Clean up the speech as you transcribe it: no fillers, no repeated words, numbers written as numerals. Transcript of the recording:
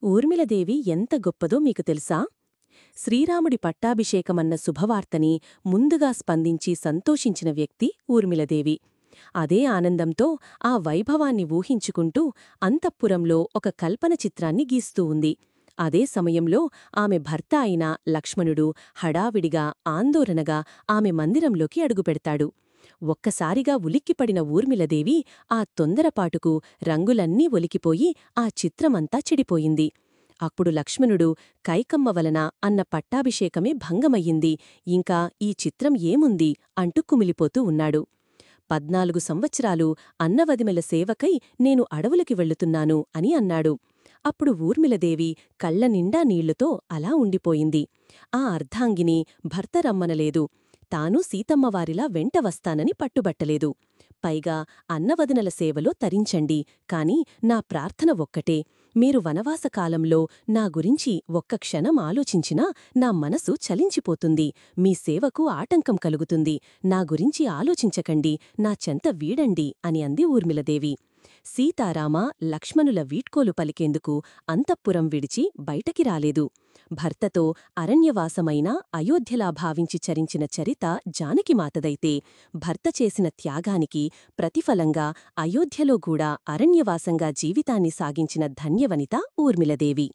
ఊర్మిళదేవి ఎంత గొప్పదో మీకు తెలుసా? శ్రీరాముడి పట్టాభిషేకమన్న శుభవార్తని ముందుగా స్పందించి సంతోషించిన వ్యక్తి ఊర్మిళదేవి. అదే ఆనందంతో ఆ వైభవాన్ని ఊహించుకుంటూ అంతఃపురంలో ఒక కల్పన చిత్రాన్ని గీస్తూ ఉంది. అదే సమయంలో ఆమె భర్త అయిన లక్ష్మణుడు హడావిడిగా ఆందోళనగా ఆమె మందిరంలోకి అడుగుపెడతాడు. ఒక్కసారిగా ఉలిక్కిపడిన ఊర్మిళదేవి ఆ తొందరపాటుకు రంగులన్నీ ఒలికిపోయి ఆ చిత్రమంతా చెడిపోయింది. అప్పుడు లక్ష్మణుడు కైకమ్మ వలన అన్న పట్టాభిషేకమే భంగమయ్యింది, ఇంకా ఈ చిత్రం ఏముంది అంటూ కుమిలిపోతూ ఉన్నాడు. 14 సంవత్సరాలు అన్నవదిమెల సేవకై నేను అడవులకి వెళ్లుతున్నాను అని అన్నాడు. అప్పుడు ఊర్మిళదేవి కళ్లనిండా నీళ్లతో అలా ఉండిపోయింది. ఆ అర్ధాంగిని భర్త రమ్మనలేదు. తాను సీతమ్మవారిలా వెంట వస్తానని పట్టుబట్టలేదు. పైగా అన్నవదినల సేవలో తరించండి, కాని నా ప్రార్థన ఒక్కటే, మీరు వనవాసకాలంలో నా గురించి ఒక్క క్షణం ఆలోచించినా నా మనసు చలించిపోతుంది, మీ సేవకు ఆటంకం కలుగుతుంది, నా గురించి ఆలోచించకండి, నా చెంత వీడండి అని అంది ఊర్మిళదేవి. సీతారామ లక్ష్మణుల వీడ్కోలు పలికేందుకు అంతఃపురం విడిచి బయటకి రాలేదు. భర్తతో అరణ్యవాసమైన అయోధ్యలా భావించి చరించిన చరిత జానకిమాతదైతే, భర్త చేసిన త్యాగానికి ప్రతిఫలంగా అయోధ్యలో కూడా అరణ్యవాసంగా జీవితాన్ని సాగించిన ధన్యవనిత ఊర్మిళదేవి.